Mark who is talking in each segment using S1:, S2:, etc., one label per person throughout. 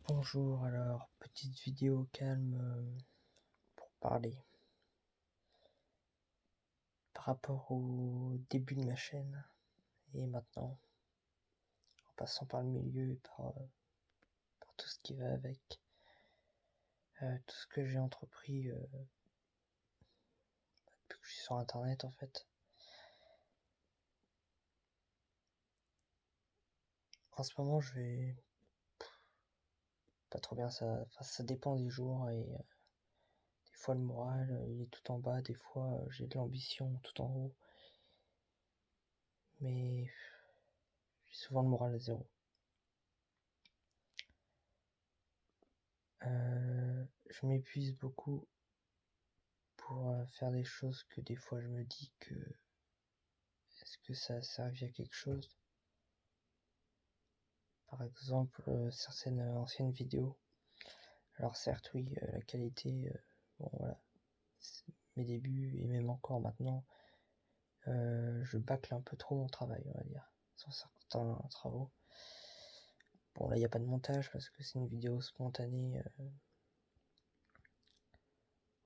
S1: Bonjour, alors petite vidéo calme pour parler par rapport au début de ma chaîne et maintenant, en passant par le milieu et par tout ce qui va avec, tout ce que j'ai entrepris depuis que je suis sur internet en fait. En ce moment je vais pas trop bien, ça dépend des jours et des fois le moral il est tout en bas, des fois j'ai de l'ambition tout en haut, mais j'ai souvent le moral à zéro. Je m'épuise beaucoup pour faire des choses que des fois je me dis que est-ce que ça a servi à quelque chose. Par exemple, certaines anciennes vidéos. Alors certes oui, la qualité, bon voilà, mes débuts et même encore maintenant, je bâcle un peu trop mon travail, on va dire, sur certains travaux. Bon là il n'y a pas de montage parce que c'est une vidéo spontanée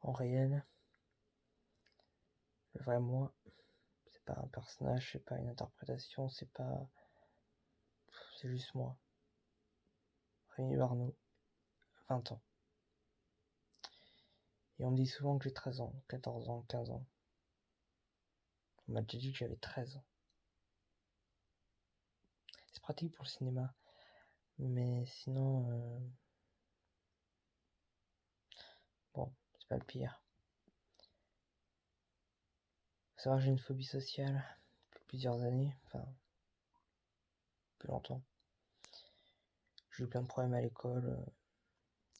S1: en réel. Le vrai moi, c'est pas un personnage, c'est pas une interprétation, c'est juste moi. Rémi Barneau, 20 ans. Et on me dit souvent que j'ai 13 ans, 14 ans, 15 ans. On m'a déjà dit que j'avais 13 ans. C'est pratique pour le cinéma, mais sinon, bon, c'est pas le pire. Faut savoir que j'ai une phobie sociale depuis plusieurs années, enfin, plus longtemps. J'ai eu plein de problèmes à l'école,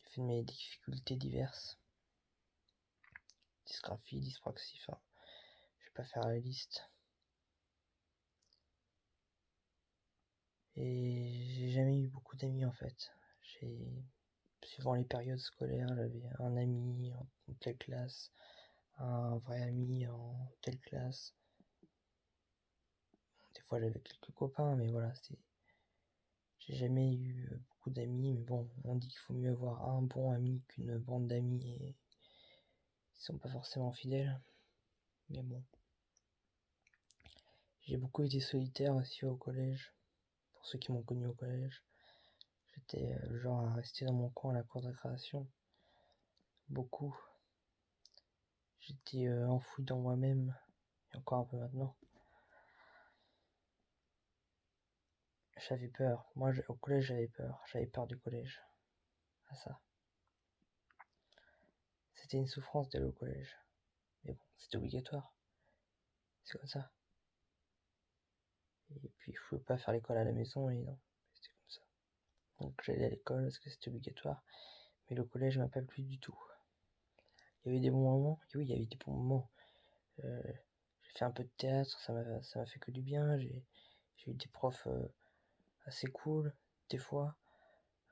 S1: j'ai fait mes difficultés diverses. Dysgraphie, dyspraxie, enfin, je vais pas faire la liste. Et j'ai jamais eu beaucoup d'amis en fait. Suivant les périodes scolaires, j'avais un ami en telle classe, un vrai ami en telle classe. Des fois j'avais quelques copains, mais voilà, j'ai jamais eu beaucoup d'amis, mais bon, on dit qu'il faut mieux avoir un bon ami qu'une bande d'amis et ils sont pas forcément fidèles. Mais bon. J'ai beaucoup été solitaire aussi au collège. Pour ceux qui m'ont connu au collège, j'étais le genre à rester dans mon coin à la cour de récréation. Beaucoup. J'étais enfoui dans moi-même, et encore un peu maintenant. J'avais peur. Moi, au collège, j'avais peur. J'avais peur du collège. À ça. C'était une souffrance d'aller au collège. Mais bon, c'était obligatoire. C'est comme ça. Et puis, je pouvais pas faire l'école à la maison, et non. C'était comme ça. Donc, j'allais à l'école parce que c'était obligatoire. Mais le collège m'appelle plus du tout. Il y avait des bons moments. Et oui, il y avait des bons moments. J'ai fait un peu de théâtre, ça m'a fait que du bien. J'ai eu des profs assez cool, des fois.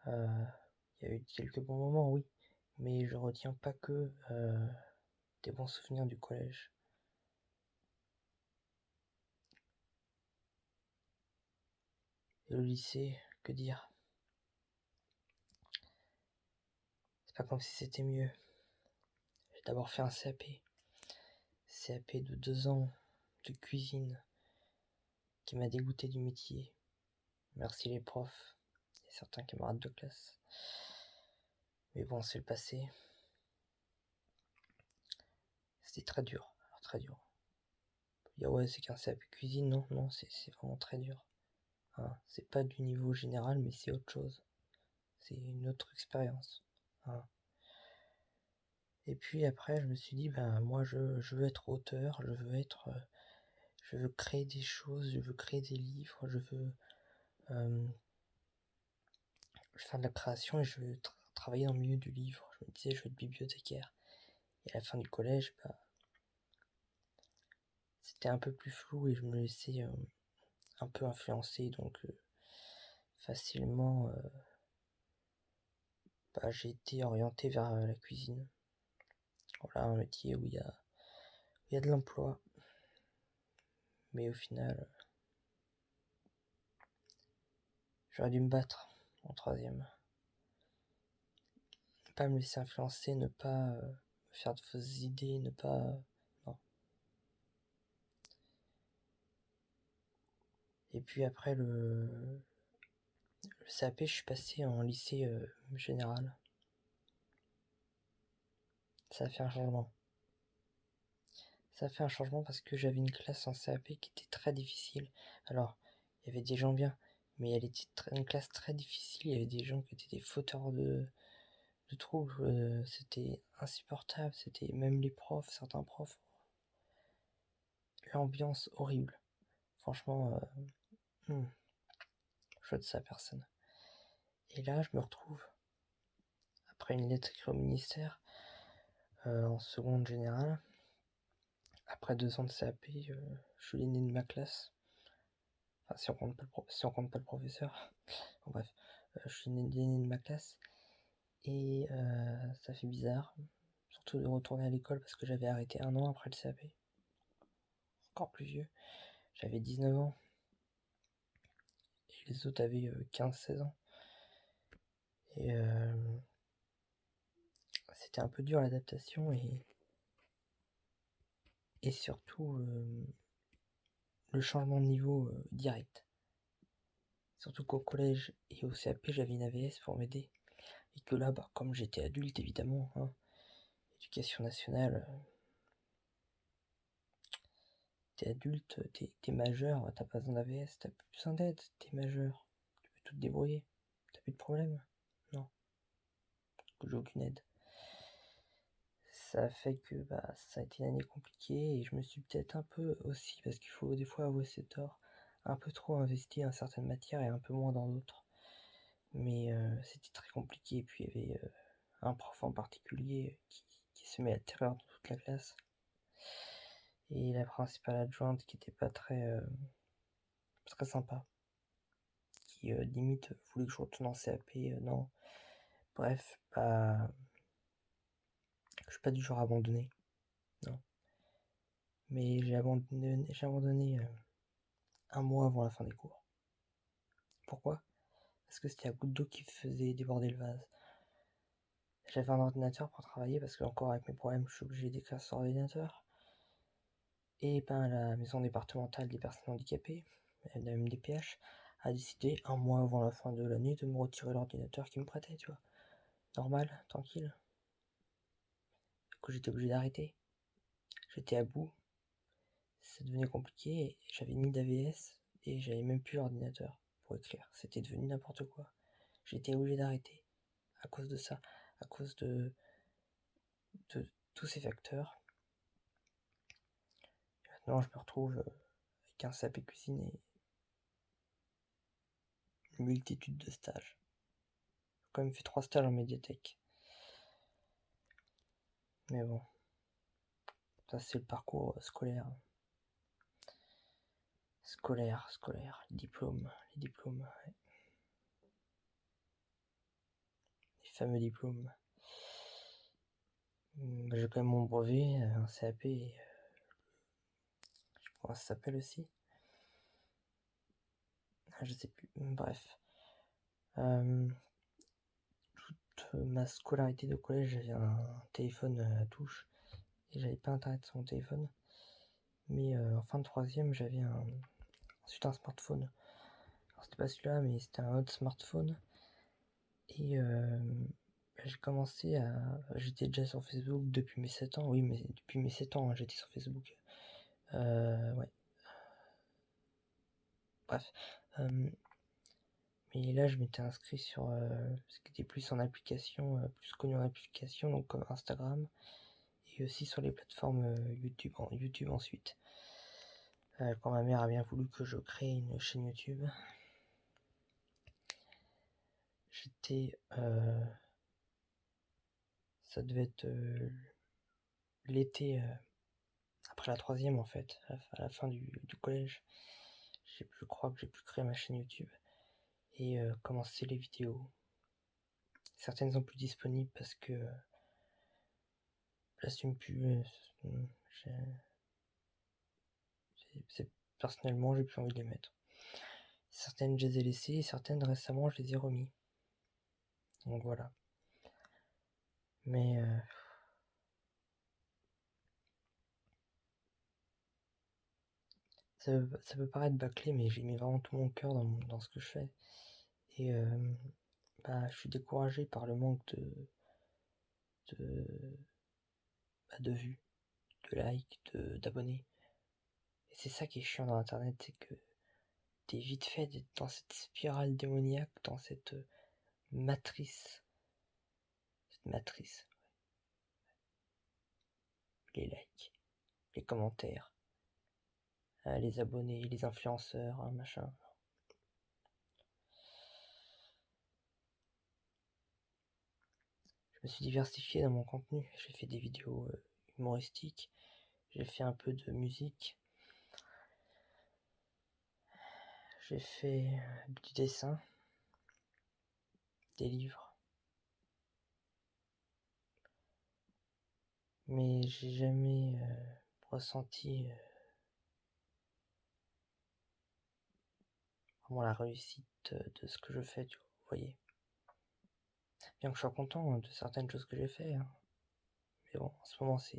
S1: Il y a eu quelques bons moments, oui. Mais je retiens pas que des bons souvenirs du collège. Et le lycée, que dire? C'est pas comme si c'était mieux. J'ai d'abord fait un CAP. CAP de 2 ans de cuisine qui m'a dégoûté du métier. Merci les profs et certains camarades de classe. Mais bon, c'est le passé. C'était très dur. Alors très dur. Dire ouais, c'est qu'un CAP cuisine, non, non, c'est vraiment très dur. Hein, c'est pas du niveau général, mais c'est autre chose. C'est une autre expérience. Hein. Et puis après, je me suis dit, ben moi, je veux être auteur, je veux créer des choses, je veux créer des livres, je veux faire de la création et je veux travailler dans le milieu du livre. Je me disais, je veux être bibliothécaire. Et à la fin du collège, bah, c'était un peu plus flou et je me laissais un peu influencer, donc facilement, bah, j'ai été orienté vers la cuisine. Voilà, un métier où il y a de l'emploi, mais au final, j'aurais dû me battre en troisième. pas me laisser influencer, ne pas me faire de fausses idées, ne pas... non. Et puis après le CAP, je suis passé en lycée général. Ça a fait un changement. Ça a fait un changement parce que j'avais une classe en CAP qui était très difficile. Alors, il y avait des gens bien, mais elle était une classe très difficile. Il y avait des gens qui étaient des fauteurs de troubles. C'était insupportable. C'était même les profs, certains profs. L'ambiance horrible. Franchement, je souhaite ça à personne. Et là, je me retrouve, après une lettre écrite au ministère, en seconde générale, après 2 ans de CAP, je suis l'aîné de ma classe. Enfin, si on compte pas le professeur. Bon, bref, je suis l'aîné de ma classe. Et ça fait bizarre, surtout de retourner à l'école parce que j'avais arrêté 1 an après le CAP. Encore plus vieux. J'avais 19 ans. Et les autres avaient 15-16 ans. Et c'était un peu dur l'adaptation et surtout le changement de niveau direct. Surtout qu'au collège et au CAP, j'avais une AVS pour m'aider. Et que là, bah, comme j'étais adulte, évidemment, hein, éducation nationale, t'es adulte, t'es majeur, t'as pas besoin d'AVS, t'as plus besoin d'aide, t'es majeur, tu peux tout te débrouiller, t'as plus de problème. Non, j'ai aucune aide. Ça a fait que bah, ça a été une année compliquée et je me suis peut-être un peu aussi, parce qu'il faut des fois avouer ses torts, un peu trop investi dans certaines matières et un peu moins dans d'autres. Mais c'était très compliqué. Et puis il y avait un prof en particulier qui se met à terreur dans toute la classe. Et la principale adjointe qui était pas très sympa. Qui limite voulait que je retourne en CAP. Non. Bref, bah, je suis pas du genre abandonné. Non. Mais j'ai abandonné 1 mois avant la fin des cours. Pourquoi? Parce que c'était la goutte d'eau qui faisait déborder le vase. J'avais un ordinateur pour travailler parce que, encore avec mes problèmes, je suis obligé d'écrire sur ordinateur. Et ben, la maison départementale des personnes handicapées, la MDPH, a décidé 1 mois avant la fin de l'année de me retirer l'ordinateur qu'ils me prêtaient, tu vois. Normal, tranquille. Du coup, j'étais obligé d'arrêter. J'étais à bout. Ça devenait compliqué. J'avais ni d'AVS et j'avais même plus l'ordinateur pour écrire. C'était devenu n'importe quoi. J'étais obligé d'arrêter à cause de ça, à cause de tous ces facteurs. Et maintenant, je me retrouve avec un CAP cuisine et une multitude de stages. J'ai quand même fait 3 stages en médiathèque. Mais bon, ça c'est le parcours scolaire. Scolaire, les diplômes, ouais. Les fameux diplômes. J'ai quand même mon brevet, un CAP, je sais pas comment ça s'appelle aussi. Je sais plus, bref. Toute ma scolarité de collège, j'avais un téléphone à touche et j'avais pas internet sur mon téléphone. Mais en fin de 3ème, j'avais ensuite un smartphone. Alors c'était pas celui-là, mais c'était un autre smartphone. Et j'ai commencé à... J'étais déjà sur Facebook depuis mes 7 ans. Oui, mais depuis mes 7 ans, hein, j'étais sur Facebook. Ouais. Bref. Mais là, je m'étais inscrit sur ce qui était plus en application, plus connu en application, donc comme Instagram. Et aussi sur les plateformes YouTube ensuite. Quand ma mère a bien voulu que je crée une chaîne YouTube, j'étais... ça devait être l'été... après la 3ème en fait, à la fin du collège, je crois que j'ai pu créer ma chaîne YouTube et commencer les vidéos. Certaines sont plus disponibles parce que j'assume plus. Personnellement, j'ai plus envie de les mettre. Certaines, je les ai laissées et certaines récemment, je les ai remis. Donc voilà. Mais ça peut paraître bâclé, mais j'ai mis vraiment tout mon cœur dans ce que je fais. Et je suis découragé par le manque de, de vues, de likes, d'abonnés. Et c'est ça qui est chiant dans Internet, c'est que t'es vite fait d'être dans cette spirale démoniaque, dans cette matrice. Cette matrice. Les likes, les commentaires, les abonnés, les influenceurs, machin. Je me suis diversifié dans mon contenu. J'ai fait des vidéos humoristiques, j'ai fait un peu de musique, j'ai fait du dessin, des livres. Mais j'ai jamais ressenti vraiment la réussite de ce que je fais, vous voyez. Bien que je sois content de certaines choses que j'ai fait, hein. Mais bon, en ce moment je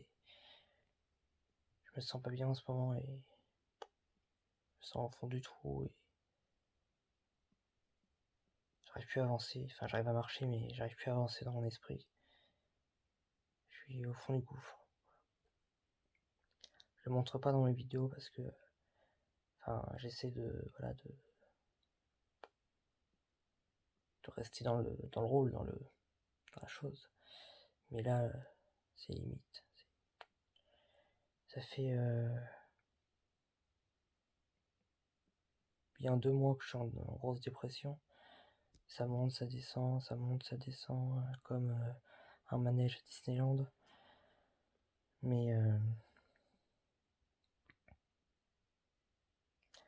S1: me sens pas bien en ce moment et je me sens au fond du trou et j'arrive plus à avancer. Enfin, j'arrive à marcher, mais j'arrive plus à avancer dans mon esprit. Je suis au fond du gouffre. Je le montre pas dans mes vidéos parce que, j'essaie de rester dans le rôle, dans la chose. Mais là, c'est limite. Ça fait bien 2 mois que je suis en grosse dépression. Ça monte, ça descend, ça monte, ça descend, comme un manège à Disneyland. Mais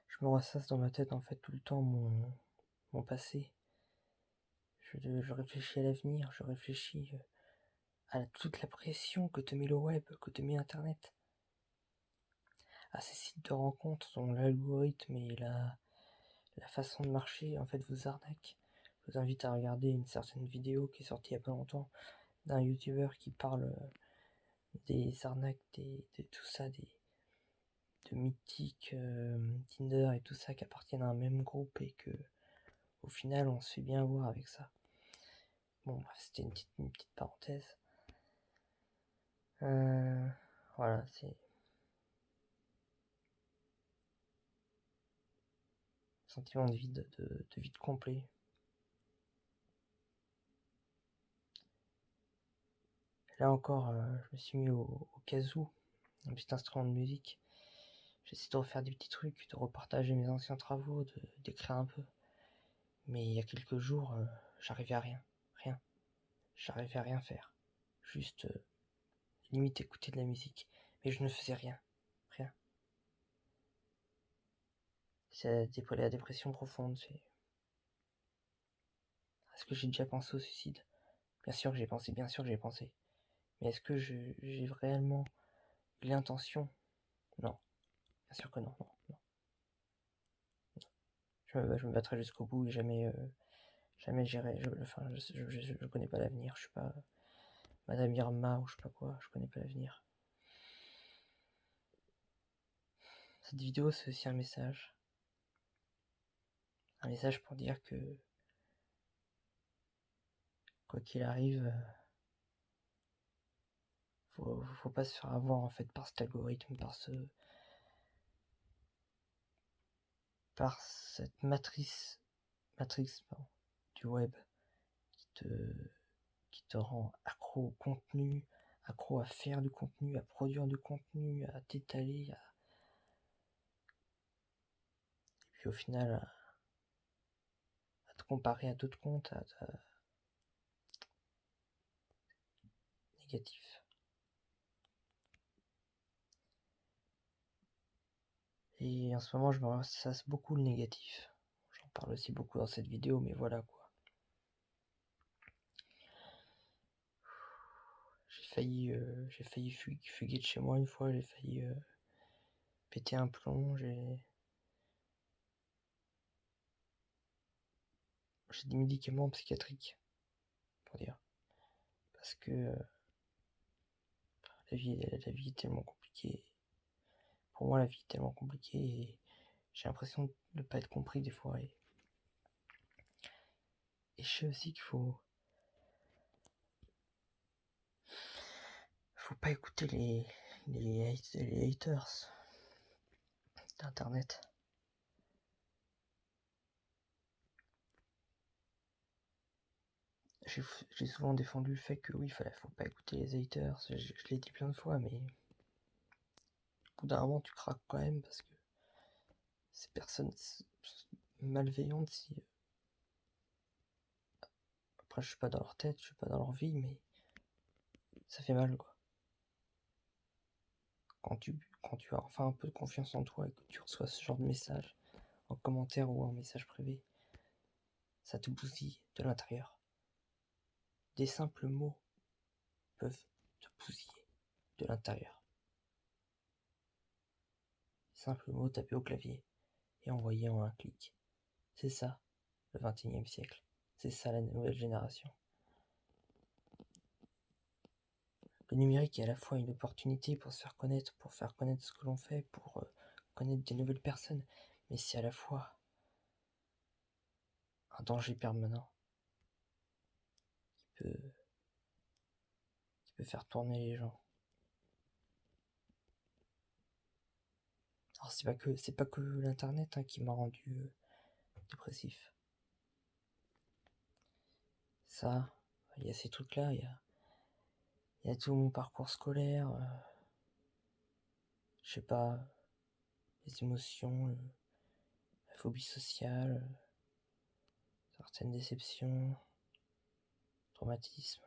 S1: je me ressasse dans ma tête en fait tout le temps mon passé. Je réfléchis à l'avenir, je réfléchis à toute la pression que te met le web, que te met Internet. À ces sites de rencontres dont l'algorithme et la façon de marcher en fait vous arnaque. Je vous invite à regarder une certaine vidéo qui est sortie il y a pas longtemps d'un youtubeur qui parle des arnaques, de tout ça, de mythiques, Tinder et tout ça qui appartiennent à un même groupe et que au final on se fait bien voir avec ça. Bon bref, c'était une petite parenthèse. Voilà, c'est sentiment de vide, de vide complet. Là encore, je me suis mis au kazoo, un petit instrument de musique. J'essaie de refaire des petits trucs, de repartager mes anciens travaux, d'écrire un peu. Mais il y a quelques jours, j'arrivais à rien. Rien. J'arrivais à rien faire. Juste, limite écouter de la musique. Mais je ne faisais rien. Rien. C'est la dépression profonde. Est-ce que j'ai déjà pensé au suicide? Bien sûr que j'ai pensé, bien sûr que j'ai pensé. Mais est-ce que j'ai réellement eu l'intention? Non. Bien sûr que non, non, non. Je me battrai jusqu'au bout et jamais j'irai. Je connais pas l'avenir. Je suis pas Madame Irma ou je sais pas quoi. Je connais pas l'avenir. Cette vidéo, c'est aussi un message. Un message pour dire que, quoi qu'il arrive, faut pas se faire avoir en fait par cet algorithme, par cette matrice pardon, du web qui te rend accro au contenu, accro à faire du contenu, à produire du contenu, à t'étaler, et puis au final à te comparer à d'autres comptes, négatif. Et en ce moment, je me ressasse beaucoup le négatif. J'en parle aussi beaucoup dans cette vidéo, mais voilà quoi. J'ai failli fuguer de chez moi une fois, j'ai failli péter un plomb, j'ai des médicaments psychiatriques, pour dire. Parce que la vie est tellement compliquée. Pour moi, la vie est tellement compliquée et j'ai l'impression de ne pas être compris des fois. Et je sais aussi qu'il faut pas écouter les haters d'internet. J'ai souvent défendu le fait que oui, faut pas écouter les haters. Je l'ai dit plein de fois, mais au bout d'un moment, tu craques quand même parce que ces personnes malveillantes, si après je suis pas dans leur tête, je suis pas dans leur vie, mais ça fait mal quoi. Quand tu as enfin un peu de confiance en toi et que tu reçois ce genre de message en commentaire ou en message privé, ça te bousille de l'intérieur. Des simples mots peuvent te bousiller de l'intérieur. Simples mots tapés au clavier et envoyés en un clic. C'est ça, le XXIe siècle. C'est ça la nouvelle génération. Le numérique est à la fois une opportunité pour se faire connaître, pour faire connaître ce que l'on fait, pour connaître des nouvelles personnes, mais c'est à la fois un danger permanent qui peut faire tourner les gens. Alors c'est pas que l'internet qui m'a rendu dépressif. Ça, il y a ces trucs-là, il y a tout mon parcours scolaire, je sais pas, les émotions, la phobie sociale, certaines déceptions, traumatismes.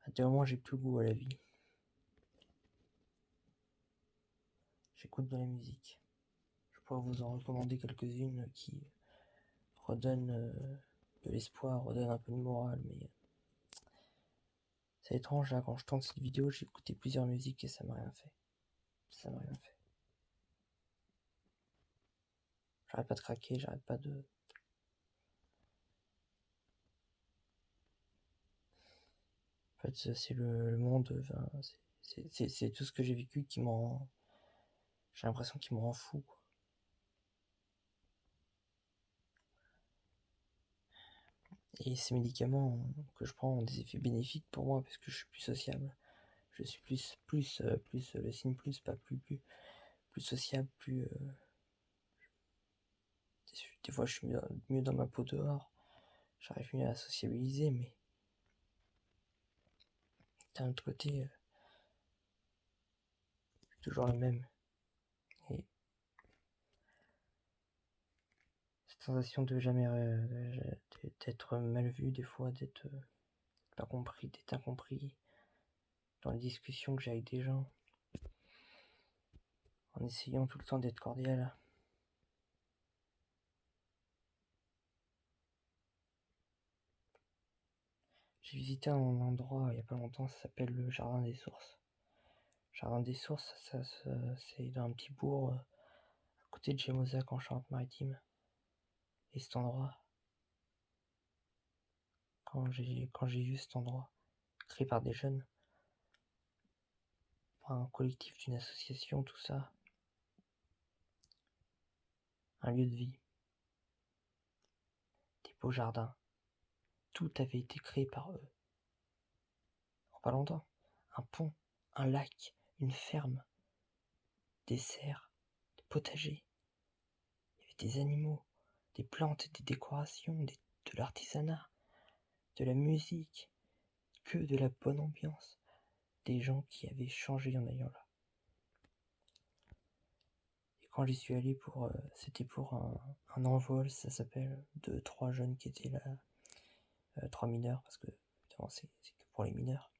S1: À des moments, j'ai plus goût à la vie. J'écoute de la musique. Je pourrais vous en recommander quelques-unes qui redonnent de l'espoir, redonnent un peu de morale, mais c'est étrange là, quand je tente cette vidéo, j'ai écouté plusieurs musiques et ça m'a rien fait. Ça m'a rien fait. J'arrête pas de craquer, j'arrête pas de... En fait, c'est le monde, c'est tout ce que j'ai vécu qui m'en... J'ai l'impression qu'il me rend fou, quoi. Et ces médicaments que je prends ont des effets bénéfiques pour moi parce que je suis plus sociable. Je suis plus le signe plus, pas plus sociable, plus... Des fois, je suis mieux dans ma peau dehors. J'arrive mieux à sociabiliser, mais d'un autre côté, c'est toujours le même. Et cette sensation de jamais d'être mal vu, des fois, d'être pas compris, d'être incompris dans les discussions que j'ai avec des gens, en essayant tout le temps d'être cordial. J'ai visité un endroit il y a pas longtemps, ça s'appelle le Jardin des Sources. Jardin des Sources, c'est dans un petit bourg à côté de Gémozac en Charente-Maritime. Et cet endroit, quand j'ai vu cet endroit, créé par des jeunes, par un collectif d'une association, tout ça, un lieu de vie, des beaux jardins, tout avait été créé par eux. En pas longtemps, un pont, un lac, une ferme, des serres, des potagers, il y avait des animaux, des plantes, des décorations, de l'artisanat, de la musique, que de la bonne ambiance, des gens qui avaient changé en allant là. Et quand j'y suis allé c'était pour un envol, ça s'appelle, de 3 jeunes qui étaient là, 3 mineurs, parce que évidemment c'est que pour les mineurs.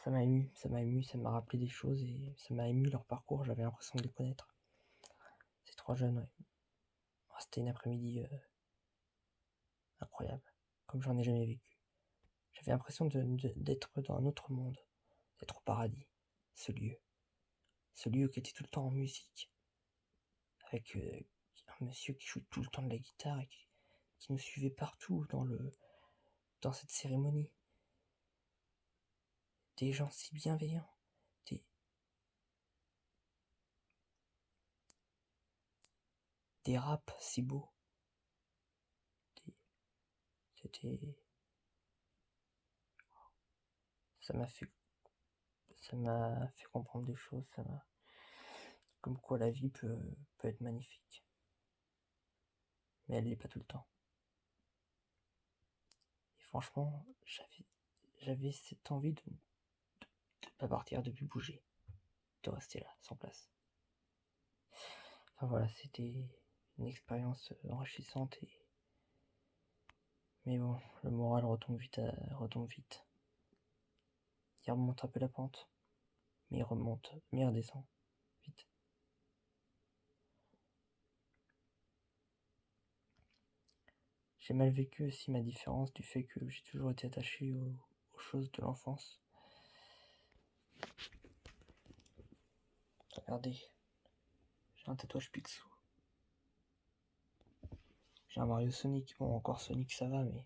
S1: Ça m'a ému, ça m'a rappelé des choses et ça m'a ému leur parcours, j'avais l'impression de les connaître. Ces 3 jeunes, ouais. C'était une après-midi incroyable, comme j'en ai jamais vécu. J'avais l'impression d'être dans un autre monde, d'être au paradis, ce lieu qui était tout le temps en musique, avec monsieur qui joue tout le temps de la guitare et qui nous suivait partout dans cette cérémonie. Des gens si bienveillants, des raps si beaux. C'était... Ça m'a fait comprendre des choses, comme quoi la vie peut être magnifique. Mais elle l'est pas tout le temps. Et franchement, j'avais cette envie de pas partir, de plus bouger, de rester là, sans place. Enfin voilà, c'était une expérience enrichissante mais bon, le moral retombe vite. Il remonte un peu la pente, mais il redescend vite. J'ai mal vécu aussi ma différence du fait que j'ai toujours été attaché aux choses de l'enfance. Regardez, j'ai un tatouage Picsou. J'ai un Mario Sonic. Bon, encore Sonic ça va, mais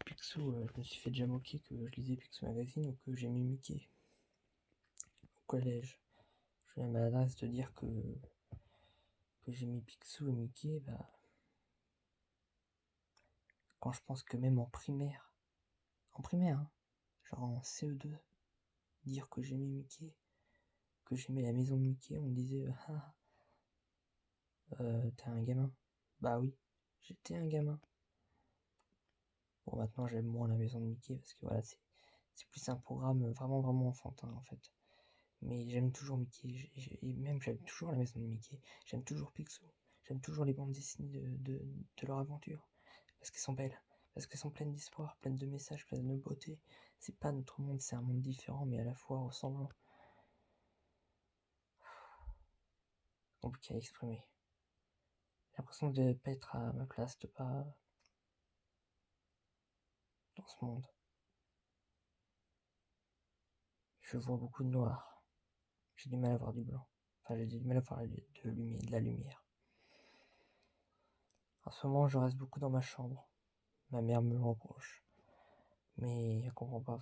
S1: Picsou, je me suis fait déjà moquer que je lisais Picsou Magazine ou que j'aimais Mickey. Au collège, j'ai la maladresse de dire que j'aimais Picsou et Mickey, quand je pense que même en primaire, hein, genre en CE2, dire que j'aimais Mickey, que j'aimais la maison de Mickey, on me disait t'es un gamin. Bah oui, j'étais un gamin. Bon, maintenant j'aime moins la maison de Mickey parce que voilà, c'est plus un programme vraiment vraiment enfantin en fait. Mais j'aime toujours Mickey, et même j'aime toujours la maison de Mickey, j'aime toujours Picsou, j'aime toujours les bandes dessinées de leur aventure, parce qu'elles sont belles, parce qu'elles sont pleines d'espoir, pleines de messages, pleines de beauté. C'est pas notre monde, c'est un monde différent, mais à la fois ressemblant. Compliqué à exprimer. J'ai l'impression de pas être à ma place, de pas dans ce monde. Je vois beaucoup de noir. J'ai du mal à voir du blanc. Enfin, j'ai du mal à voir de la lumière. En ce moment, je reste beaucoup dans ma chambre. Ma mère me le reproche. Mais elle comprend pas,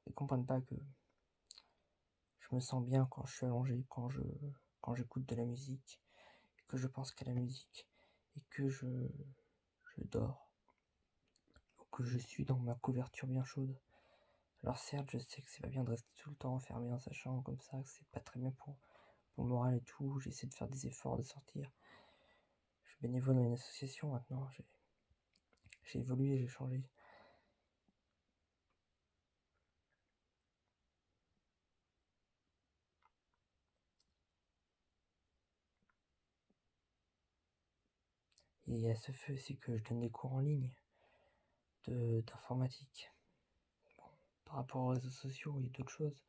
S1: elle comprend pas que je me sens bien quand je suis allongé, quand j'écoute de la musique, que je pense qu'à la musique, et que je dors, ou que je suis dans ma couverture bien chaude. Alors certes, je sais que c'est pas bien de rester tout le temps enfermé dans sa chambre comme ça, que c'est pas très bien pour le moral et tout. J'essaie de faire des efforts, de sortir. Je suis bénévole dans une association maintenant. J'ai évolué, j'ai changé. Et à ce fait aussi que je donne des cours en ligne d'informatique. Bon, par rapport aux réseaux sociaux et d'autres choses,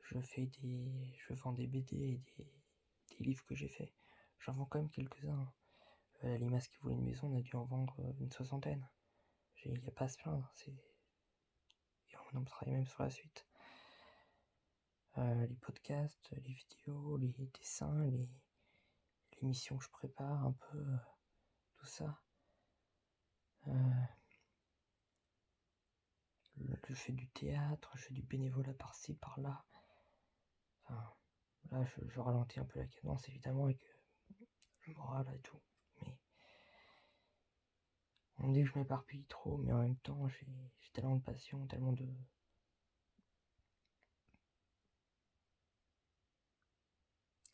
S1: je vends des BD et des livres que j'ai faits. J'en vends quand même quelques-uns. La limace qui voulait une maison, on a dû en vendre une 60aine. Il n'y a pas à se plaindre. Et on en travaille même sur la suite. Les podcasts, les vidéos, les dessins, les missions que je prépare, un peu tout ça. Je fais du théâtre, je fais du bénévolat par-ci, par-là. Enfin, là, je ralentis un peu la cadence, évidemment, avec le moral et tout. Mais on me dit que je m'éparpille trop, mais en même temps, j'ai tellement de passion, tellement de...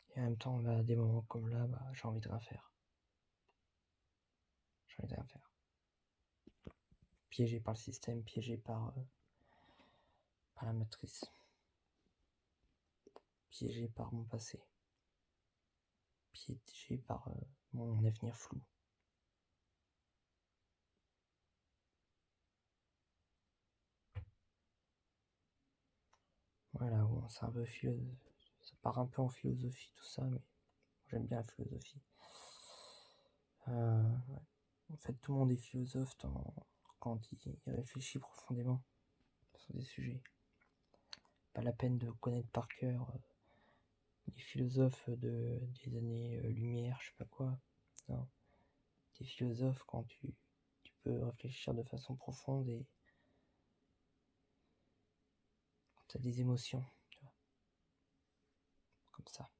S1: Et en même temps, à des moments comme là, j'ai envie de rien faire. J'ai envie de rien faire. Piégé par le système, piégé par la matrice. Piégé par mon passé. Piégé par mon avenir flou. Voilà, bon, c'est un peu ça part un peu en philosophie tout ça, mais j'aime bien la philosophie. Ouais. En fait, tout le monde est philosophe quand il réfléchit profondément sur des sujets. Pas la peine de connaître par cœur les philosophes des années Lumière, je sais pas quoi. Non. T'es philosophe quand tu peux réfléchir de façon profonde et t'as des émotions, tu vois, comme ça.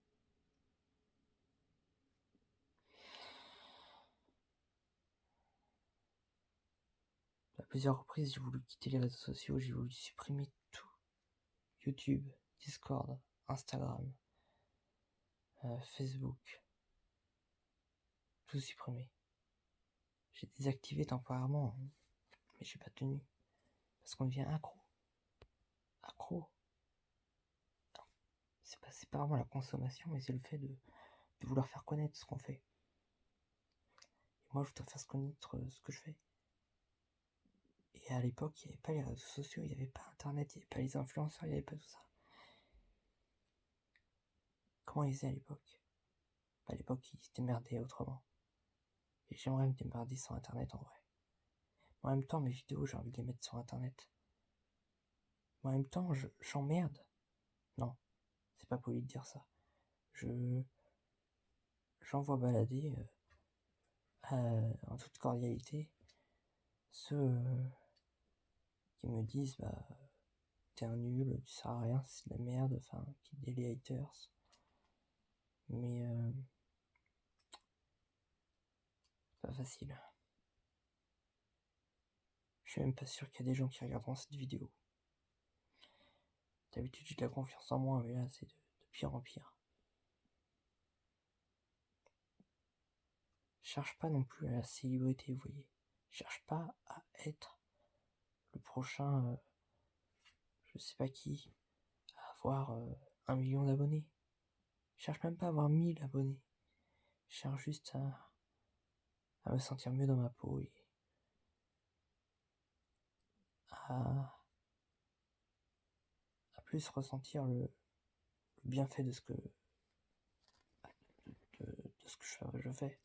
S1: À plusieurs reprises, j'ai voulu quitter les réseaux sociaux, j'ai voulu supprimer tout. YouTube, Discord, Instagram, Facebook, tout supprimer. J'ai désactivé temporairement, mais j'ai pas tenu. Parce qu'on devient accro. Accro. C'est pas vraiment la consommation, mais c'est le fait de vouloir faire connaître ce qu'on fait. Et moi, je voudrais faire connaître ce que je fais. Et à l'époque, il n'y avait pas les réseaux sociaux, il n'y avait pas Internet, il n'y avait pas les influenceurs, il n'y avait pas tout ça. Comment ils faisaient à l'époque? À l'époque, ils se démerdaient autrement. Et j'aimerais me démerder sans Internet en vrai. En même temps, mes vidéos, j'ai envie de les mettre sur Internet. En même temps, j'emmerde. Non, c'est pas poli de dire ça. J'envoie balader en toute cordialité ceux qui me disent t'es un nul, tu sers à rien, c'est de la merde, enfin qui des les haters. Mais c'est pas facile. Je suis même pas sûr qu'il y a des gens qui regarderont cette vidéo. D'habitude j'ai de la confiance en moi, mais là c'est de pire en pire. Je cherche pas non plus à la célébrité, vous voyez. Je cherche pas à être le prochain, je sais pas qui, à avoir 1 million d'abonnés. Je cherche même pas à avoir 1000 abonnés. Je cherche juste à me sentir mieux dans ma peau et à plus ressentir le bienfait de ce que je fais.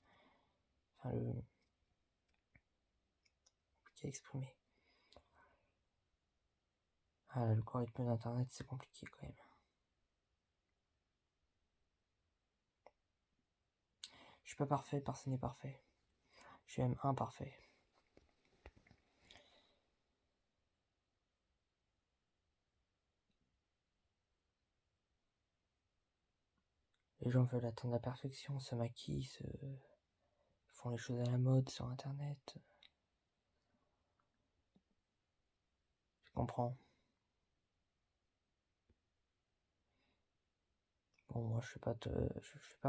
S1: Enfin, le compliqué à exprimer. L'algorithme d'internet, c'est compliqué quand même. Je suis pas parfait, personne n'est parfait. Je suis même imparfait. Les gens veulent atteindre la perfection, se maquillent, font les choses à la mode sur internet. Je comprends. Bon, moi je fais pas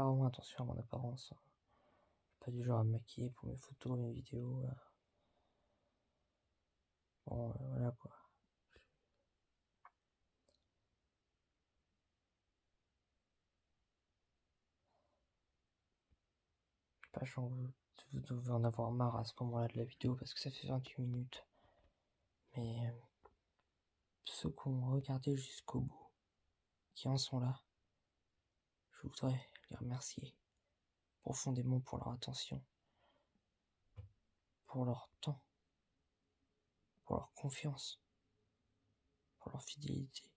S1: vraiment attention à mon apparence. Je suis pas du genre à me maquiller pour mes photos, mes vidéos. Bon, voilà quoi. Je sais pas, vous devez en avoir marre à ce moment-là de la vidéo parce que ça fait 28 minutes. Mais ceux qui ont regardé jusqu'au bout, qui en sont là, je voudrais les remercier profondément pour leur attention, pour leur temps, pour leur confiance, pour leur fidélité,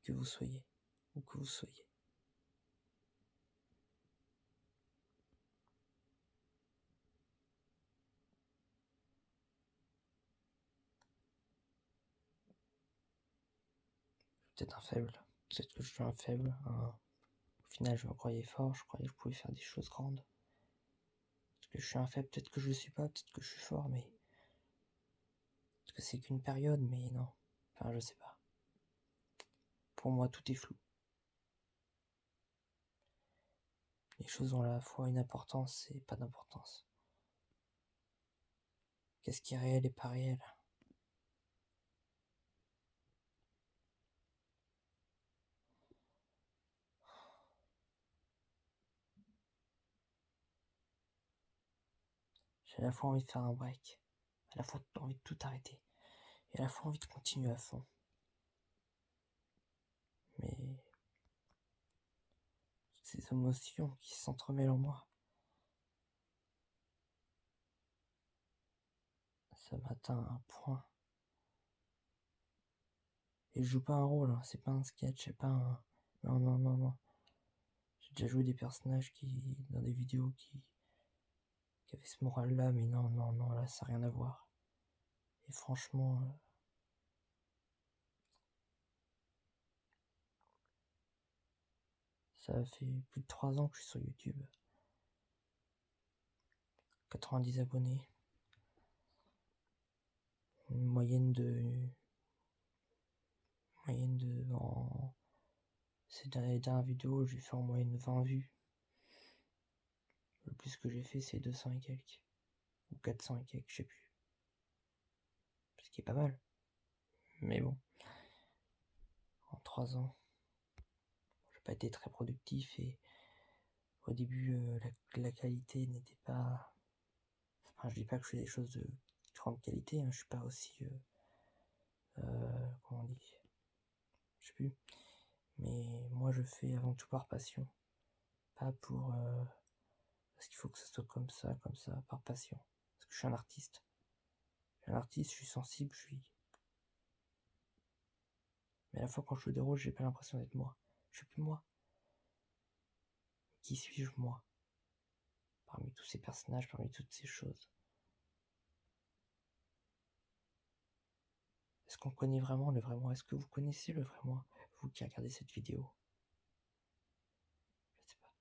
S1: que vous soyez, où que vous soyez. Peut-être un faible, peut-être que je suis un faible. Au final, je me croyais fort, je croyais que je pouvais faire des choses grandes. Peut-être que je suis un faible, peut-être que je le suis pas, peut-être que je suis fort, mais peut-être que c'est qu'une période, mais non. Enfin, je sais pas. Pour moi, tout est flou. Les choses ont à la fois une importance et pas d'importance. Qu'est-ce qui est réel et pas réel? J'ai à la fois envie de faire un break, à la fois envie de tout arrêter, et à la fois envie de continuer à fond. Mais toutes ces émotions qui s'entremêlent en moi, ça m'atteint à un point. Et je joue pas un rôle, hein, c'est pas un sketch, c'est pas un... Non, non, non, non. J'ai déjà joué des personnages dans des vidéos qui avaient ce moral-là, mais non, là, ça n'a rien à voir. Et franchement, ça fait plus de 3 ans que je suis sur YouTube. 90 abonnés. Une moyenne de ces dernières vidéos, j'ai fait en moyenne 20 vues. Le plus que j'ai fait, c'est 200 et quelques. Ou 400 et quelques, je sais plus. Ce qui est pas mal. Mais bon. En 3 ans, j'ai pas été très productif et au début, la qualité n'était pas... Enfin, je dis pas que je fais des choses de grande qualité, hein, je suis pas aussi... comment on dit? Je sais plus. Mais moi, je fais avant tout par passion. Pas pour... parce qu'il faut que ça soit comme ça, par passion. Parce que je suis un artiste. Je suis sensible, Mais à la fois, quand je joue des rôles, j'ai pas l'impression d'être moi. Je suis plus moi. Qui suis-je, moi? Parmi tous ces personnages, parmi toutes ces choses. Est-ce qu'on connaît vraiment le vrai moi? Est-ce que vous connaissez le vrai moi? Vous qui regardez cette vidéo? Je sais pas.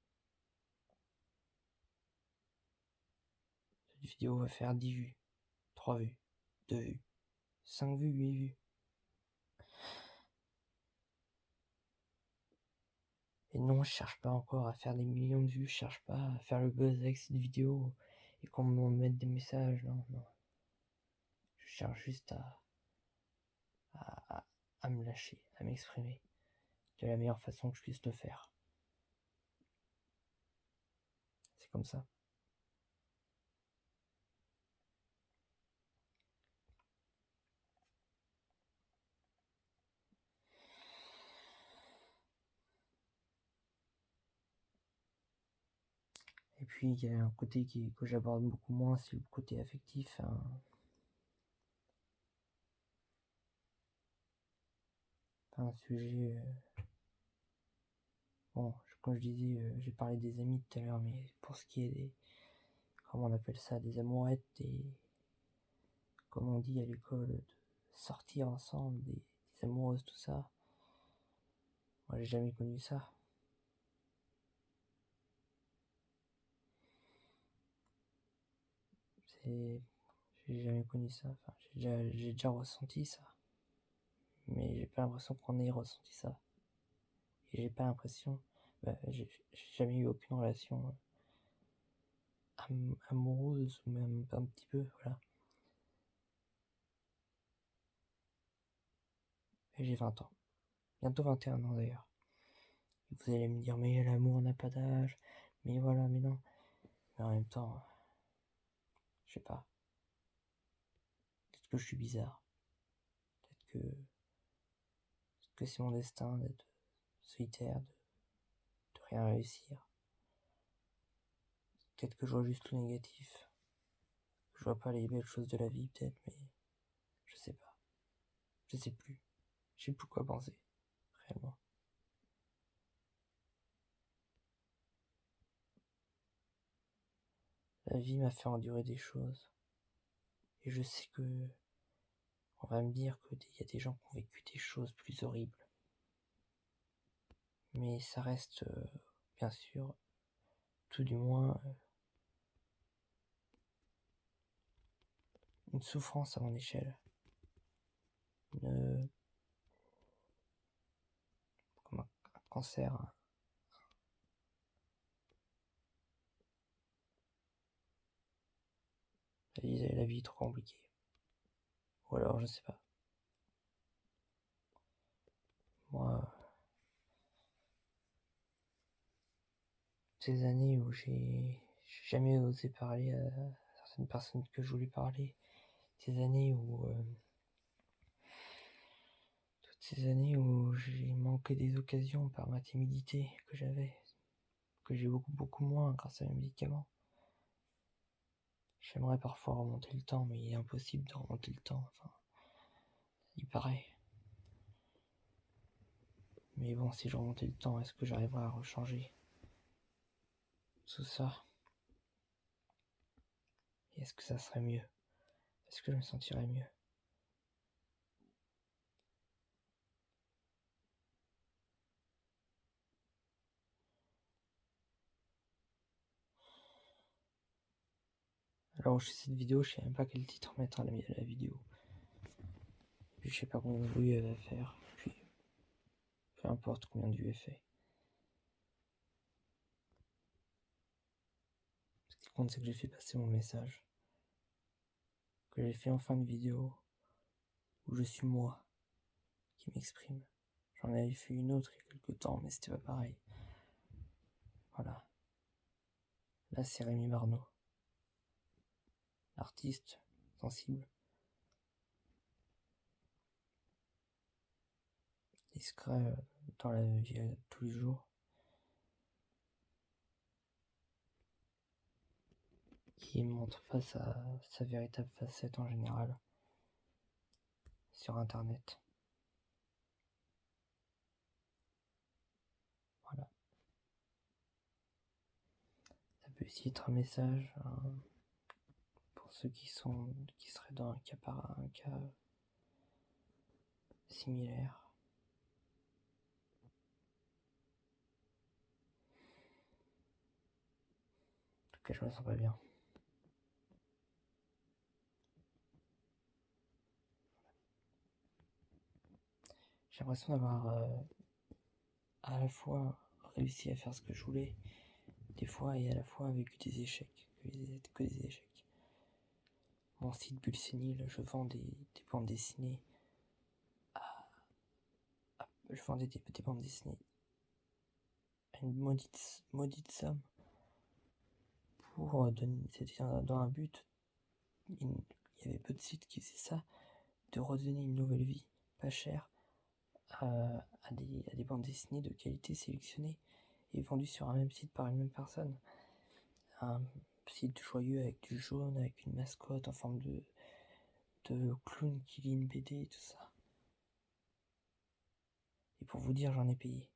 S1: Cette vidéo va faire 10 vues, 3 vues, 2 vues, 5 vues, 8 vues. Et non, je cherche pas encore à faire des millions de vues, je cherche pas à faire le buzz avec cette vidéo et qu'on me mette des messages, non. Je cherche juste à me lâcher, à m'exprimer de la meilleure façon que je puisse le faire. C'est comme ça. Et puis il y a un côté que j'aborde beaucoup moins, c'est le côté affectif. Hein. Un sujet... Bon, comme je disais, j'ai parlé des amis tout à l'heure, mais pour ce qui est des... Comment on appelle ça? Des amourettes, comme on dit à l'école, de sortir ensemble, des amoureuses, tout ça. Moi, j'ai jamais connu ça. J'ai jamais connu ça. Enfin, j'ai déjà ressenti ça. Mais j'ai pas l'impression qu'on ait ressenti ça. Et j'ai pas l'impression... j'ai jamais eu aucune relation amoureuse, ou même un petit peu, voilà. Et j'ai 20 ans. Bientôt 21 ans d'ailleurs. Et vous allez me dire, mais l'amour n'a pas d'âge. Mais voilà, mais non. Mais en même temps, je sais pas. Peut-être que je suis bizarre. Peut-être que c'est mon destin d'être solitaire, de rien réussir. Peut-être que je vois juste tout négatif. Je vois pas les belles choses de la vie, peut-être, mais je sais pas. Je sais plus. Je sais plus quoi penser, réellement. La vie m'a fait endurer des choses. Et je sais que on va me dire qu'il y a des gens qui ont vécu des choses plus horribles. Mais ça reste, bien sûr, tout du moins, une souffrance à mon échelle. Comme un cancer. Hein. La vie est trop compliquée. Ou alors, je sais pas. Moi, ces années où j'ai jamais osé parler à certaines personnes que je voulais parler, ces années où toutes ces années où j'ai manqué des occasions par ma timidité que j'ai beaucoup moins grâce à mes médicaments. J'aimerais parfois remonter le temps, mais il est impossible de remonter le temps, enfin, il paraît. Mais bon, si je remontais le temps, est-ce que j'arriverais à rechanger? tout ça? Et est-ce que ça serait mieux? Est-ce que je me sentirais mieux? Alors je fais cette vidéo, je sais même pas quel titre mettre à la vidéo. Puis je sais pas combien de vues elle va faire. Puis peu importe combien de vues elle fait. Ce qui compte, c'est que j'ai fait passer mon message. Que j'ai fait en fin de vidéo. Où je suis moi qui m'exprime. J'en avais fait une autre il y a quelques temps, mais c'était pas pareil. Voilà. Là, c'est Rémi Marneau. L'artiste sensible. Discret dans la vie tous les jours. Qui montre pas sa véritable facette en général. Sur internet. Voilà. Ça peut aussi être un message pour ceux qui seraient dans un cas similaire. En tout cas, je me sens pas bien. J'ai l'impression d'avoir à la fois réussi à faire ce que je voulais, des fois, et à la fois vécu des échecs, que des échecs. Mon site Bulle Sénile, je vends des bandes dessinées. Je vendais des bandes dessinées à une maudite somme pour donner. C'était dans un but. Il y avait peu de sites qui faisaient ça, de redonner une nouvelle vie, pas chère, à des bandes dessinées de qualité sélectionnées et vendues sur un même site par une même personne. Un site joyeux avec du jaune, avec une mascotte en forme de clown qui lit une BD et tout ça. Et pour vous dire, j'en ai payé.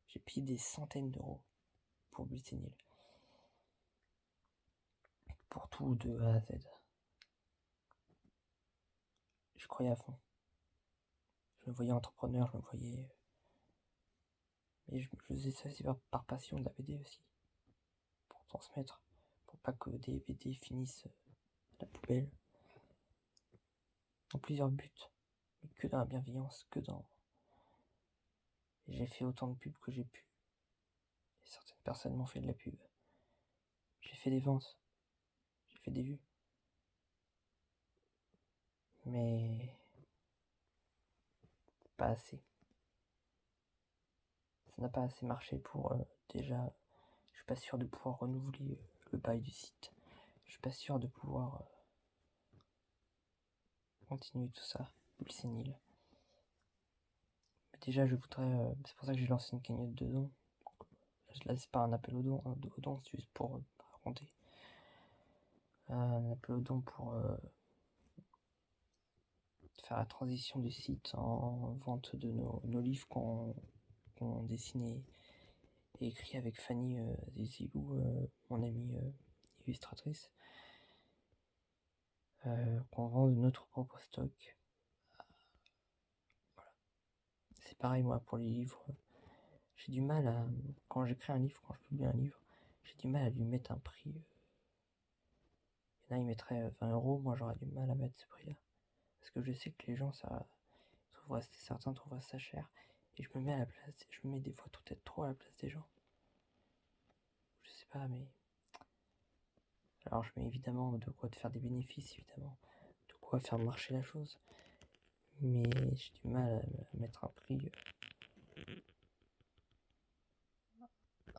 S1: J'ai payé des centaines d'euros pour Bulle Sénile. Pour tout de A à Z. Je croyais à fond. Je me voyais entrepreneur, je me voyais. Mais je faisais ça aussi par passion de la BD aussi. Pour transmettre. Pour pas que des BD finissent à la poubelle. Dans plusieurs buts. Mais que dans la bienveillance, que dans. Et j'ai fait autant de pubs que j'ai pu. Et certaines personnes m'ont fait de la pub. J'ai fait des ventes. J'ai fait des vues. Mais. Pas assez. Ça n'a pas assez marché pour déjà. Je suis pas sûr de pouvoir renouveler le bail du site. Je suis pas sûr de pouvoir continuer tout ça. Bulle Sénile. Mais déjà, je voudrais. C'est pour ça que j'ai lancé une cagnotte de dons. Là, c'est pas un appel aux dons, c'est juste pour raconter. Un appel aux dons pour faire la transition du site en vente de nos livres qu'on dessinait et écrit avec Fanny Desilou, mon amie illustratrice, qu'on vend de notre propre stock. Voilà. C'est pareil moi pour les livres. J'ai du mal à, quand j'écris un livre, quand je publie un livre, j'ai du mal à lui mettre un prix. Il y en a, ils mettraient 20 euros, moi j'aurais du mal à mettre ce prix-là. Parce que je sais que les gens, certains trouvent ça cher. Et je me mets à la place, je me mets des fois peut-être trop à la place des gens. Je sais pas, mais. Alors je mets évidemment de quoi te faire des bénéfices, évidemment. De quoi faire marcher la chose. Mais j'ai du mal à mettre un prix.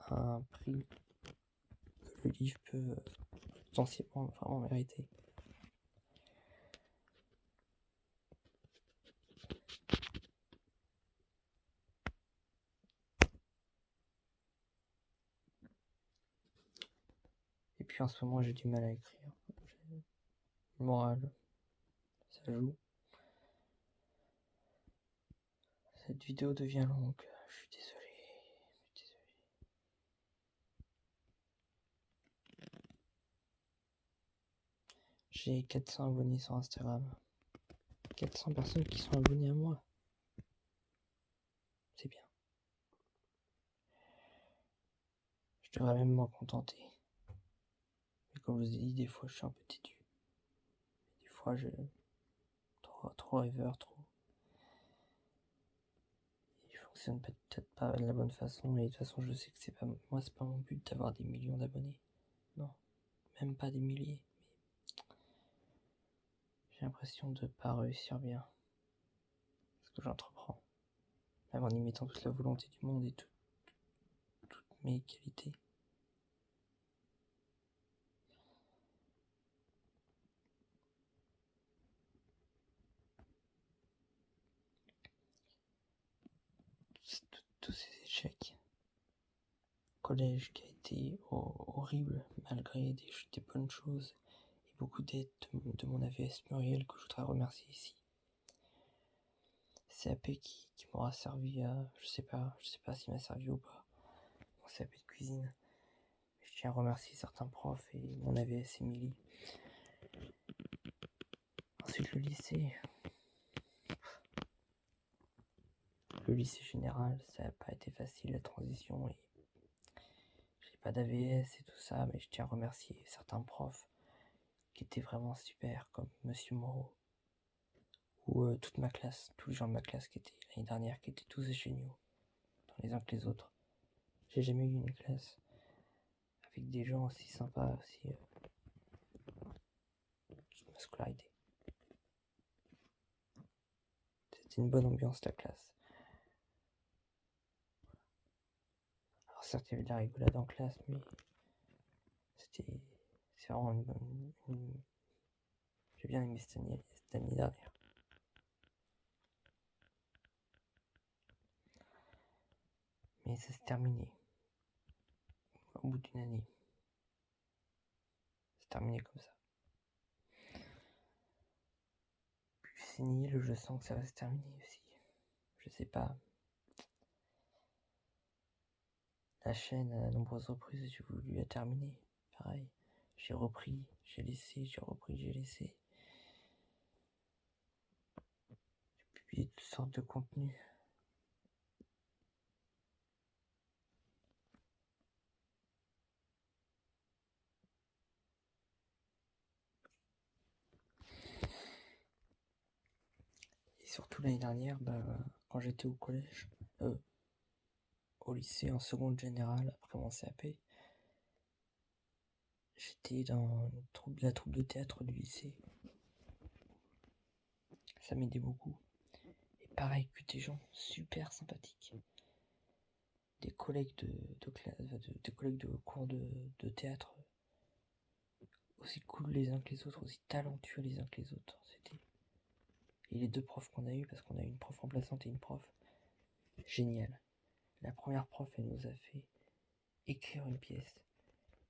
S1: Un prix que le livre peut potentiellement vraiment mériter. Et puis en ce moment, j'ai du mal à écrire. Le moral, ça joue. Cette vidéo devient longue. Je suis désolé. J'ai 400 abonnés sur Instagram. 400 personnes qui sont abonnées à moi. C'est bien. Je devrais même m'en contenter. Mais comme je vous ai dit, des fois je suis un peu têtu. Des fois je... Trop rêveur, trop... Il fonctionne peut-être pas de la bonne façon, mais de toute façon je sais que c'est pas... Moi c'est pas mon but d'avoir des millions d'abonnés. Non. Même pas des milliers. J'ai l'impression de pas réussir bien. Ce que j'entreprends. Même en y mettant toute la volonté du monde et toutes mes qualités. Tous ces échecs. Collège qui a été horrible malgré des bonnes choses et beaucoup d'aide de mon AVS Muriel que je voudrais remercier ici. CAP qui m'aura servi à... Je sais pas s'il m'a servi ou pas. Mon CAP de cuisine. Je tiens à remercier certains profs et mon AVS Émilie. Ensuite le lycée. Le lycée général, ça n'a pas été facile la transition et j'ai pas d'AVS et tout ça, mais je tiens à remercier certains profs qui étaient vraiment super, comme Monsieur Moreau, ou toute ma classe, tous les gens de ma classe qui étaient l'année dernière, qui étaient tous géniaux, tant les uns que les autres. J'ai jamais eu une classe avec des gens aussi sympas, aussi toute ma scolarité. C'était une bonne ambiance la classe. Alors certes, il y avait de la rigolade en classe, mais c'est vraiment une bonne... J'ai bien aimé cette année dernière. Mais ça s'est terminé. Au bout d'une année. C'est terminé comme ça. Puis c'est nul, je sens que ça va se terminer aussi. Je sais pas. La chaîne, à de nombreuses reprises, j'ai voulu la terminer. Pareil. J'ai repris, j'ai laissé, j'ai repris, j'ai laissé. J'ai publié toutes sortes de contenus. Et surtout l'année dernière, quand j'étais au collège, au lycée en seconde générale, après mon CAP, j'étais dans la troupe de théâtre du lycée. Ça m'aidait beaucoup. Et pareil que des gens super sympathiques. Des collègues de classe, des collègues de cours de théâtre aussi cool les uns que les autres, aussi talentueux les uns que les autres. Et les deux profs qu'on a eu, parce qu'on a eu une prof remplaçante et une prof géniale. La première prof, elle nous a fait écrire une pièce.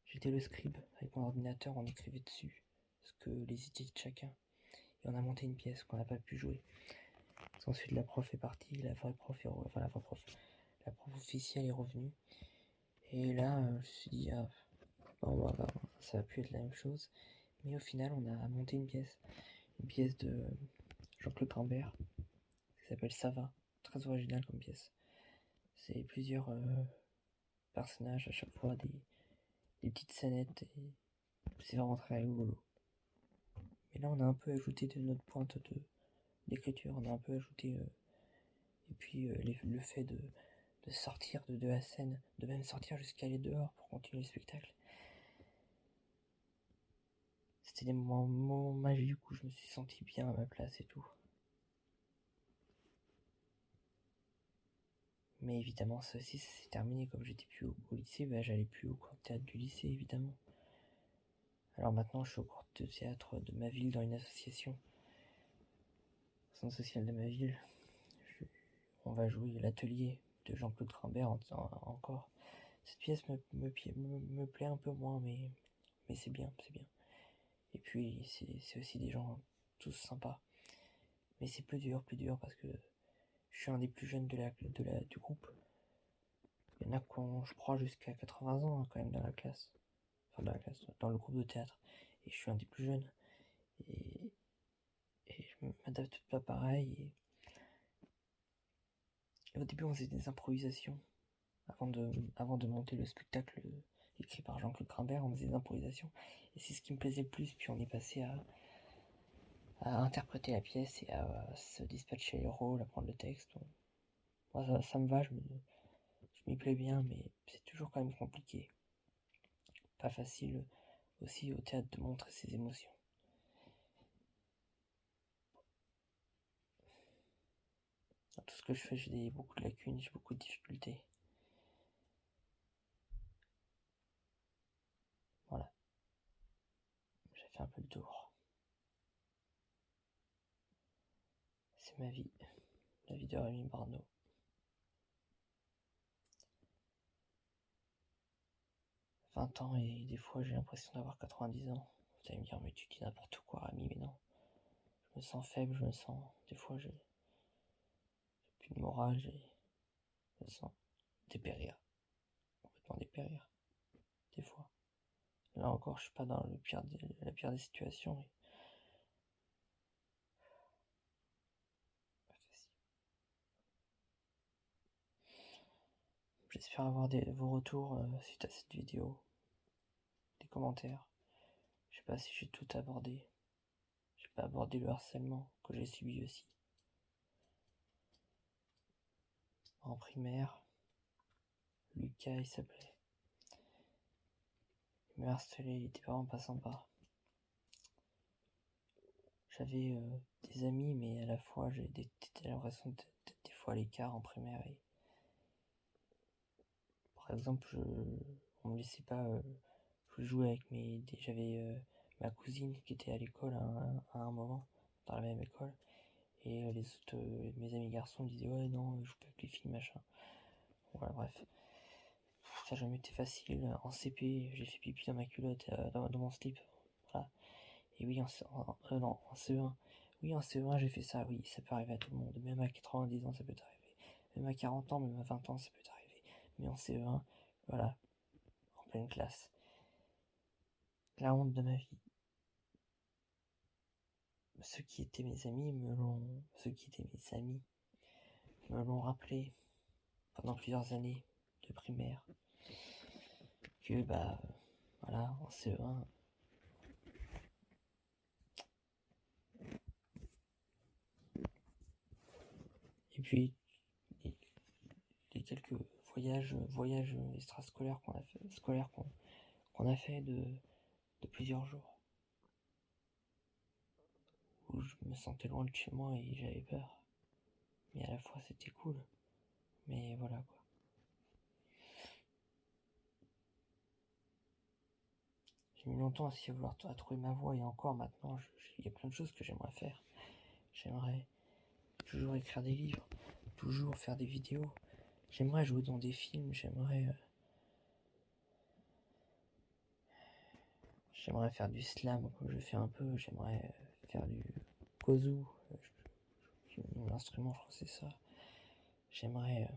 S1: J'étais le scribe, avec mon ordinateur, on écrivait dessus ce que les idées de chacun. Et on a monté une pièce qu'on n'a pas pu jouer. Ensuite, la prof est partie, la prof officielle est revenue. Et là, je me suis dit, ça va plus être la même chose. Mais au final, on a monté une pièce de Jean-Claude Grimbert, qui s'appelle Ça va, très original comme pièce. C'est plusieurs personnages, à chaque fois des petites scénettes, et c'est vraiment très rigolo. Et là, on a un peu ajouté de notre pointe d'écriture, on a un peu ajouté, et puis le fait de sortir de la scène, de même sortir jusqu'à aller dehors pour continuer le spectacle. C'était des moments magiques où je me suis senti bien à ma place et tout. Mais évidemment, ça aussi, ça s'est terminé. Comme j'étais plus au lycée, j'allais plus au cours de théâtre du lycée, évidemment. Alors maintenant, je suis au cours de théâtre de ma ville dans une association. Centre social de ma ville. On va jouer l'atelier de Jean-Claude Grimbert encore. Cette pièce me plaît un peu moins, mais c'est bien, c'est bien. Et puis, c'est aussi des gens tous sympas. Mais c'est plus dur parce que je suis un des plus jeunes du groupe. Il y en a je crois, jusqu'à 80 ans quand même dans la classe. Enfin, dans le groupe de théâtre. Et je suis un des plus jeunes. et je m'adapte pas pareil. Et au début, on faisait des improvisations. Avant de monter le spectacle écrit par Jean-Claude Grimbert, on faisait des improvisations. Et c'est ce qui me plaisait le plus. Puis on est passé à interpréter la pièce et à se dispatcher les rôles, à prendre le texte. Moi, ça me va, je m'y plais bien, mais c'est toujours quand même compliqué. Pas facile aussi au théâtre de montrer ses émotions. Dans tout ce que je fais, j'ai beaucoup de lacunes, j'ai beaucoup de difficultés. Voilà. J'ai fait un peu le tour. C'est ma vie. La vie de Rémi Barneau. 20 ans et des fois j'ai l'impression d'avoir 90 ans. Vous allez me dire, mais tu dis n'importe quoi, Rémi, mais non. Je me sens faible, je me sens. Des fois j'ai plus de morale, je me sens dépérir. Complètement dépérir. Des fois. Là encore, je suis pas dans la pire des situations. Pas facile. J'espère avoir vos retours suite à cette vidéo. Des commentaires. Je sais pas si j'ai tout abordé. J'ai pas abordé le harcèlement que j'ai subi aussi. En primaire, Lucas il s'appelait. Il me harcelait, il était vraiment pas sympa. J'avais des amis, mais à la fois j'ai l'impression d'être des fois à l'écart en primaire. Et par exemple, on me laissait pas jouer avec j'avais ma cousine qui était à l'école à un moment, dans la même école. Et les autres, mes amis garçons me disaient ouais non, je joue pas avec les filles, machin. Voilà, bref. Ça n'a jamais été facile. En CP, j'ai fait pipi dans ma culotte, dans mon slip. Voilà. Et oui, non, en CE1. Oui, en CE1, j'ai fait ça, oui, ça peut arriver à tout le monde. Même à 90 ans, ça peut t'arriver. Même à 40 ans, même à 20 ans, ça peut t'arriver. Mais en CE1, voilà, en pleine classe. La honte de ma vie. Ceux qui étaient mes amis me l'ont rappelé pendant plusieurs années de primaire. Que, voilà, en CE1, et puis les quelques voyages extrascolaires qu'on a fait de plusieurs jours, où je me sentais loin de chez moi et j'avais peur, mais à la fois c'était cool. Mais voilà quoi. J'ai mis longtemps aussi à trouver ma voie, et encore maintenant il y a plein de choses que j'aimerais faire. J'aimerais toujours écrire des livres, toujours faire des vidéos. J'aimerais jouer dans des films, j'aimerais faire du slam comme je fais un peu, j'aimerais faire du kazoo, mon instrument je crois que c'est ça. J'aimerais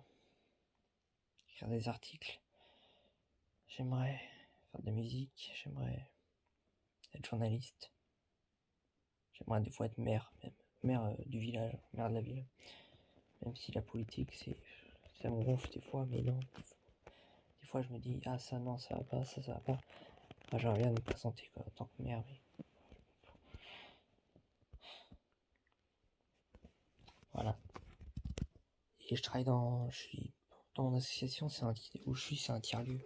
S1: écrire des articles, j'aimerais faire de la musique, j'aimerais être journaliste, j'aimerais des fois être maire même, maire du village, maire de la ville. Même si la politique ça me gonfle des fois, mais non. Des fois je me dis ah ça non, ça va pas, ça va pas. J'aimerais bien me présenter quoi, en tant que maire, mais voilà. Et je suis dans mon association, où je suis, c'est un tiers-lieu.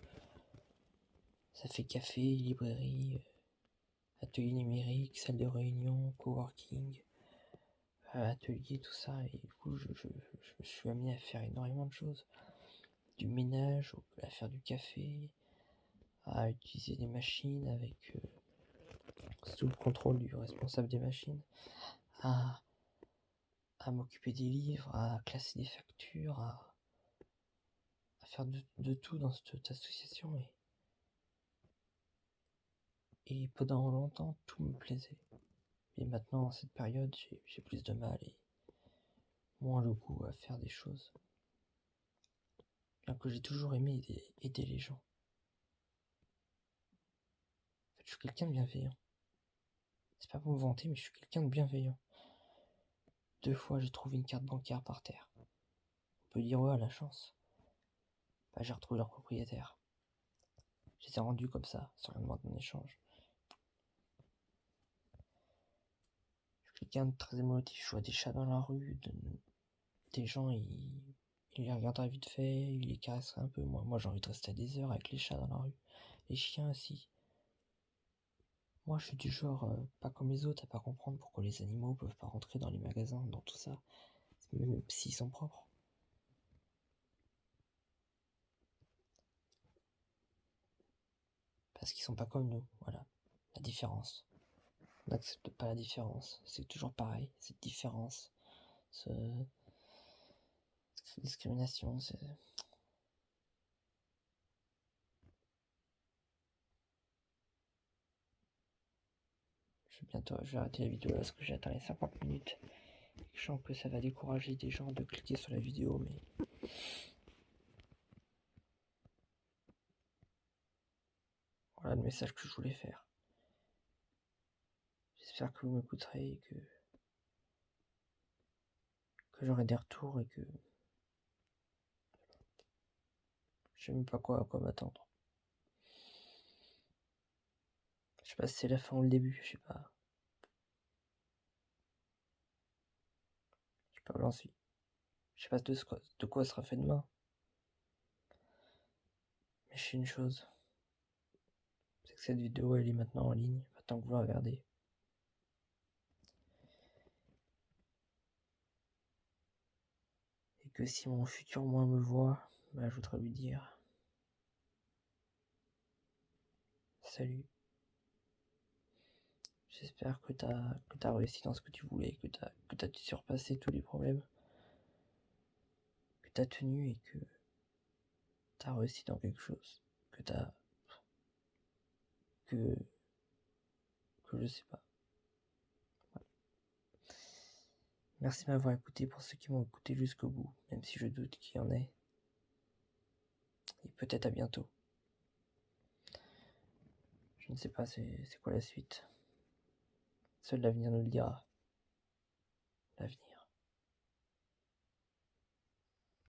S1: Ça fait café, librairie, atelier numérique, salle de réunion, coworking, atelier, tout ça. Et du coup, je me suis amené à faire énormément de choses. Du ménage, à faire du café, à utiliser des machines avec sous le contrôle du responsable des machines, à m'occuper des livres, à classer des factures, à faire de tout dans cette association. Et pendant longtemps, tout me plaisait. Mais maintenant, en cette période, j'ai plus de mal et moins le goût à faire des choses. Bien que j'ai toujours aimé aider les gens. En fait, je suis quelqu'un de bienveillant. C'est pas pour me vanter, mais je suis quelqu'un de bienveillant. 2 fois, j'ai trouvé une carte bancaire par terre. On peut dire, ouais, la chance. Bah, j'ai retrouvé leur propriétaire. Je les ai rendus comme ça, sans rien demander en échange. Je suis quelqu'un de très émotif. Je vois des chats dans la rue, des gens, ils les regarderaient vite fait, ils les caresseraient un peu. Moi, j'ai envie de rester des heures avec les chats dans la rue. Les chiens aussi. Moi, je suis du genre, pas comme les autres, à pas comprendre pourquoi les animaux peuvent pas rentrer dans les magasins, dans tout ça, même s'ils sont propres. Parce qu'ils sont pas comme nous, voilà. La différence. On n'accepte pas la différence. C'est toujours pareil, cette différence. Cette discrimination, c'est... Je vais arrêter la vidéo là parce que j'ai atteint les 50 minutes. Je sens que ça va décourager des gens de cliquer sur la vidéo, mais... Voilà le message que je voulais faire. J'espère que vous m'écouterez et que j'aurai des retours et que... Je sais même pas quoi m'attendre. Je sais pas si c'est la fin ou le début, je sais pas. Je sais pas où j'en suis. Je sais pas de quoi sera fait demain. Mais je sais une chose. C'est que cette vidéo, elle est maintenant en ligne. Maintenant que vous la regardez. Et que si mon futur moi me voit, bah, je voudrais lui dire... Salut. J'espère que t'as réussi dans ce que tu voulais, que t'as surpassé tous les problèmes, que t'as tenu et que t'as réussi dans quelque chose, que je sais pas. Voilà. Merci de m'avoir écouté pour ceux qui m'ont écouté jusqu'au bout, même si je doute qu'il y en ait. Et peut-être à bientôt. Je ne sais pas c'est quoi la suite. Seul l'avenir nous le dira.